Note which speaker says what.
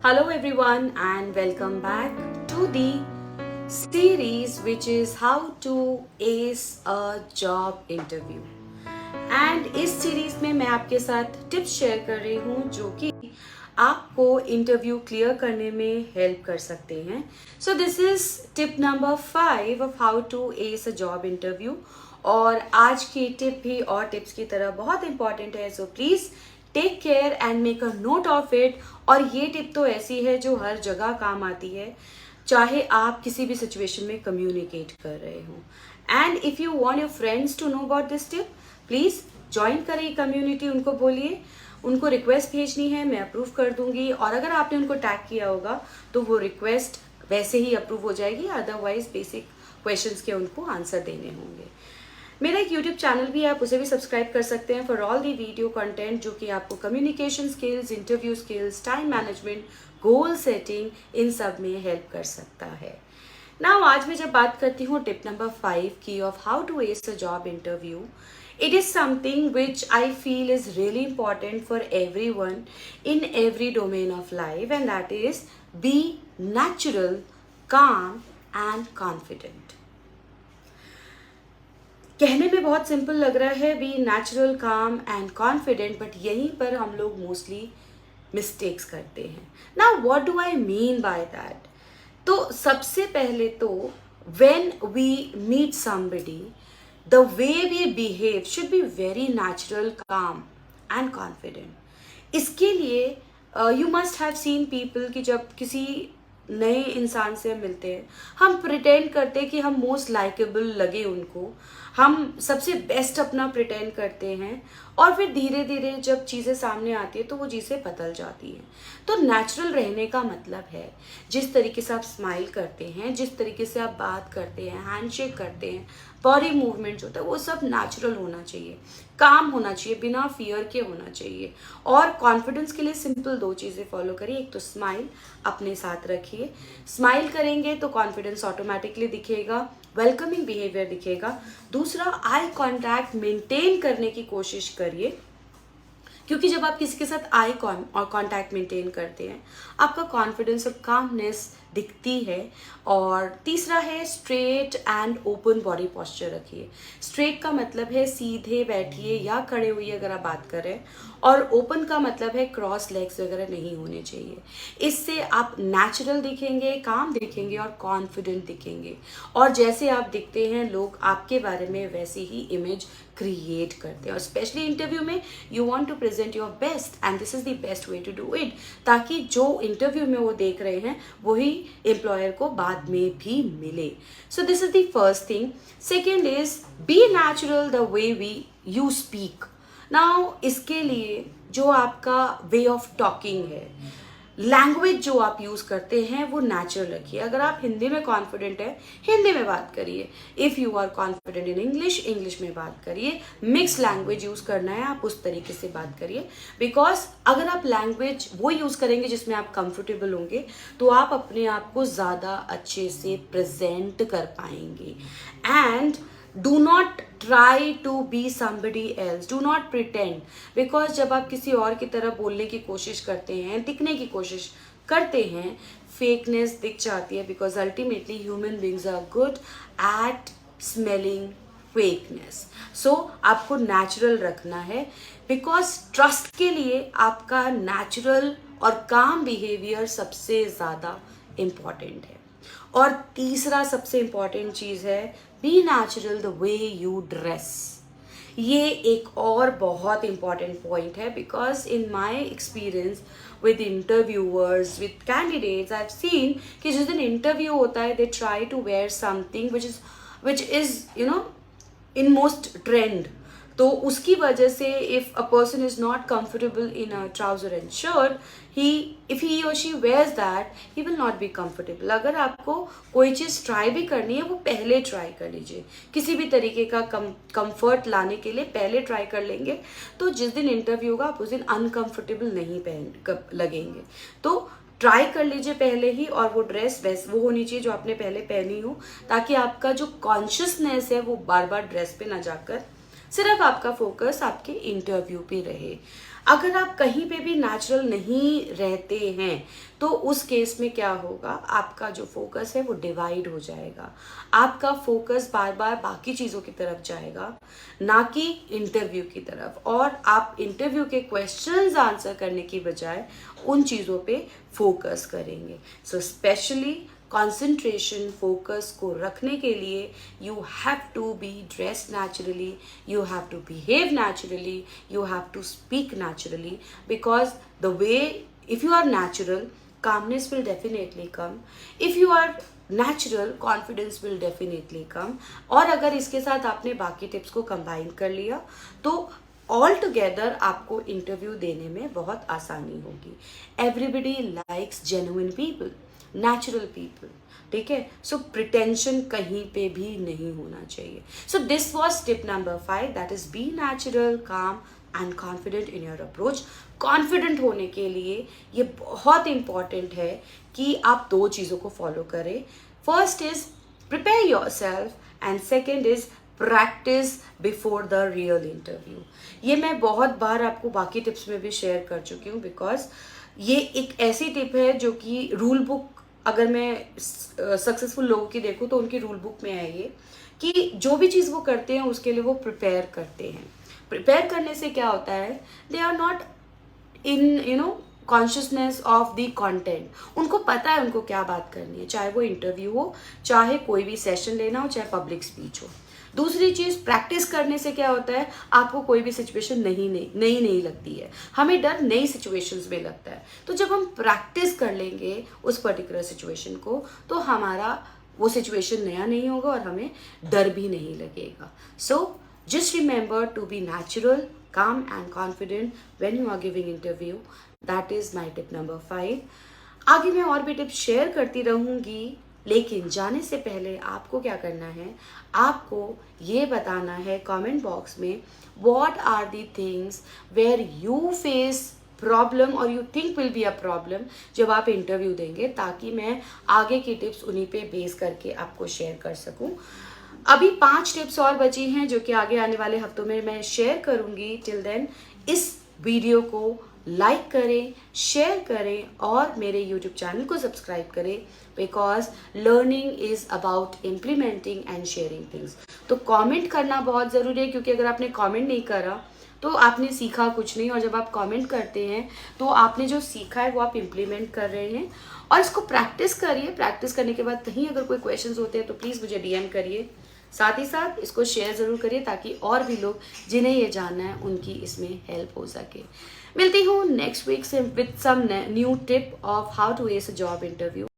Speaker 1: Hello, everyone, and welcome back to the series which is How to Ace a Job Interview. And इस series में मैं आपके साथ tips share कर रही हूँ जो कि आपको इंटरव्यू क्लियर करने में हेल्प कर सकते हैं. So this is tip number 5 of how to ace a job interview. और आज की टिप भी और टिप्स की तरह बहुत इंपॉर्टेंट है, so please take care and make a note of it. और ये टिप तो ऐसी है जो हर जगह काम आती है, चाहे आप किसी भी सिचुएशन में कम्युनिकेट कर रहे हो. And if you want your friends to know about this tip, please join करें कम्युनिटी. उनको बोलिए, उनको रिक्वेस्ट भेजनी है, मैं अप्रूव कर दूंगी. और अगर आपने उनको टैग किया होगा तो वो रिक्वेस्ट वैसे ही अप्रूव हो जाएगी. अदरवाइज बेसिक क्वेश्चंस के उनको आंसर देने होंगे. मेरा एक यूट्यूब चैनल भी है, आप उसे भी सब्सक्राइब कर सकते हैं for all the video content जो कि आपको communication skills, interview skills, time management, goal setting, इन सब में हेल्प कर सकता है. नाउ आज मैं जब बात करती हूँ टिप नंबर 5 की of how to ace a job interview, it is something which I feel is really important for everyone in every domain of life, and that is be natural, calm and confident. कहने में बहुत simple लग रहा है, be natural, calm and confident, but यहीं पर हम लोग मोस्टली मिस्टेक्स करते हैं. Now what do I mean by that? तो सबसे पहले तो when we meet somebody, the way we behave should be very natural, calm and confident. इसके लिए you must have seen people कि जब किसी नए इंसान से मिलते हैं, हम प्रिटेंड करते हैं कि हम मोस्ट लाइकेबल लगे उनको, हम सबसे बेस्ट अपना प्रिटेंड करते हैं, और फिर धीरे धीरे जब चीज़ें सामने आती है तो वो चीज़ें बदल जाती हैं. तो नेचुरल रहने का मतलब है जिस तरीके से आप स्माइल करते हैं, जिस तरीके से आप बात करते हैं, हैंडशेक करते हैं, बॉडी मूवमेंट्स होता है, वो सब नेचुरल होना चाहिए, काम होना चाहिए, बिना फियर के होना चाहिए. और कॉन्फिडेंस के लिए सिंपल 2 चीज़ें फॉलो करिए. एक तो स्माइल अपने साथ रखिए. स्माइल करेंगे तो कॉन्फिडेंस ऑटोमेटिकली दिखेगा, वेलकमिंग बिहेवियर दिखेगा. दूसरा, आई कॉन्टैक्ट मेंटेन करने की कोशिश करिए, क्योंकि जब आप किसी के साथ आई कॉन्टैक्ट मेंटेन करते हैं, आपका कॉन्फिडेंस और कामनेस दिखती है. और तीसरा है straight and open body posture रखिए. स्ट्रेट का मतलब है सीधे बैठिए या खड़े हुए अगर आप बात करें, और ओपन का मतलब है क्रॉस लेग्स वगैरह नहीं होने चाहिए. इससे आप नेचुरल दिखेंगे, काम दिखेंगे और कॉन्फिडेंट दिखेंगे. और जैसे आप दिखते हैं, लोग आपके बारे में वैसी ही इमेज क्रिएट करते हैं. और स्पेशली इंटरव्यू में you want to present your best, and this is the best way to do it, ताकि जो इंटरव्यू में वो देख रहे हैं वही एम्प्लॉयर को बाद में भी मिले. So this is the first thing. Second is be natural the way we you speak. Now इसके लिए जो आपका वे ऑफ टॉकिंग है, लैंग्वेज जो आप यूज़ करते हैं, वो नेचुरल रखिए. अगर आप हिंदी में कॉन्फिडेंट है, हिंदी में बात करिए. If you are confident in English, English में बात करिए. मिक्स लैंग्वेज यूज़ करना है, आप उस तरीके से बात करिए. बिकॉज अगर आप लैंग्वेज वो यूज़ करेंगे जिसमें आप कंफर्टेबल होंगे, तो आप अपने आप को ज़्यादा अच्छे से प्रेजेंट कर पाएंगे. And do not try to be somebody else, do not pretend, because जब आप किसी और की तरह बोलने की कोशिश करते हैं, दिखने की कोशिश करते हैं, फेकनेस दिख जाती है. Because ultimately human beings are good at smelling fakeness. So आपको नेचुरल रखना है, बिकॉज ट्रस्ट के लिए आपका नेचुरल और काम बिहेवियर सबसे ज़्यादा इम्पॉर्टेंट है. और तीसरा सबसे इम्पॉर्टेंट चीज़ है be natural the way you dress. ये एक और बहुत इम्पॉर्टेंट पॉइंट है, because in my experience with interviewers, with candidates, I have seen कि जिस दिन इंटरव्यू होता है, they try to wear something which is you know in most trend. तो उसकी वजह से if a person is not comfortable in a trouser and shirt, if he और she wears that, he will not be comfortable. अगर आपको कोई चीज़ try भी करनी है, वो पहले ट्राई कर लीजिए. किसी भी तरीके का कंफर्ट लाने के लिए पहले ट्राई कर लेंगे, तो जिस दिन इंटरव्यू होगा आप उस दिन अनकंफर्टेबल नहीं लगेंगे. तो ट्राई कर लीजिए पहले ही, और वो ड्रेस वो होनी चाहिए जो आपने पहले पहनी हो, ताकि आपका जो कॉन्शियसनेस है वो बार बार ड्रेस पे ना जाकर सिर्फ आपका फोकस आपके इंटरव्यू पे रहे. अगर आप कहीं पे भी नेचुरल नहीं रहते हैं तो उस केस में क्या होगा, आपका जो फोकस है वो डिवाइड हो जाएगा, आपका फोकस बार बार बाकी चीज़ों की तरफ जाएगा ना कि इंटरव्यू की तरफ, और आप इंटरव्यू के क्वेश्चंस आंसर करने की बजाय उन चीज़ों पे फोकस करेंगे। सो स्पेशली कंसंट्रेशन फोकस को रखने के लिए you have to be dress naturally, you have to behave naturally, you have to speak naturally, because the way if you are natural, calmness will definitely come. If you are natural, confidence will definitely come. और अगर इसके साथ आपने बाकी tips को combine कर लिया तो ऑल टुगेदर आपको इंटरव्यू देने में बहुत आसानी होगी। Everybody likes genuine people, natural people, ठीक है। सो प्रिटेंशन कहीं पे भी नहीं होना चाहिए। So this was tip number 5, that is be natural, calm and confident in your approach. Confident होने के लिए ये बहुत इंपॉर्टेंट है कि आप 2 चीज़ों को फॉलो करें। First is prepare your self and second is practice before the real interview. ये मैं बहुत बार आपको बाकी टिप्स में भी शेयर कर चुकी हूँ, बिकॉज ये एक ऐसी टिप है जो कि रूल बुक, अगर मैं सक्सेसफुल लोगों की देखूँ तो उनकी रूल बुक में है ये, कि जो भी चीज़ वो करते हैं उसके लिए वो प्रिपेयर करते हैं। प्रिपेयर करने से क्या होता है, they are not in consciousness of the content. उनको पता है उनको क्या बात करनी है, चाहे वो इंटरव्यू हो, चाहे कोई भी सेशन लेना हो, चाहे पब्लिक स्पीच हो। दूसरी चीज़, प्रैक्टिस करने से क्या होता है, आपको कोई भी सिचुएशन नहीं लगती है। हमें डर नई सिचुएशंस में लगता है, तो जब हम प्रैक्टिस कर लेंगे उस पर्टिकुलर सिचुएशन को तो हमारा वो सिचुएशन नया नहीं होगा और हमें डर भी नहीं लगेगा। सो just remember to be natural, calm and confident when you are giving interview. That is my tip number 5. आगे मैं और भी टिप्स शेयर करती रहूँगी, लेकिन जाने से पहले आपको क्या करना है, आपको ये बताना है कमेंट बॉक्स में what are the things where you face problem और you think will be a problem जब आप इंटरव्यू देंगे, ताकि मैं आगे की टिप्स उन्हीं पे बेस करके आपको शेयर कर सकूँ। अभी 5 टिप्स और बची हैं जो कि आगे आने वाले हफ्तों में मैं शेयर करूंगी। टिल देन इस वीडियो को लाइक करें, शेयर करें और मेरे यूट्यूब चैनल को सब्सक्राइब करें, because learning is about implementing and sharing things. तो कमेंट करना बहुत ज़रूरी है, क्योंकि अगर आपने कमेंट नहीं करा तो आपने सीखा कुछ नहीं, और जब आप कमेंट करते हैं तो आपने जो सीखा है वो आप इम्प्लीमेंट कर रहे हैं। और इसको प्रैक्टिस करिए, प्रैक्टिस करने के बाद कहीं अगर कोई क्वेश्चंस होते हैं तो प्लीज़ मुझे डीएम करिए। साथ ही साथ इसको शेयर ज़रूर करिए ताकि और भी लोग जिन्हें ये जानना है उनकी इसमें हेल्प हो सके। मिलती हूँ नेक्स्ट वीक से with some new tip of how to ace a job interview.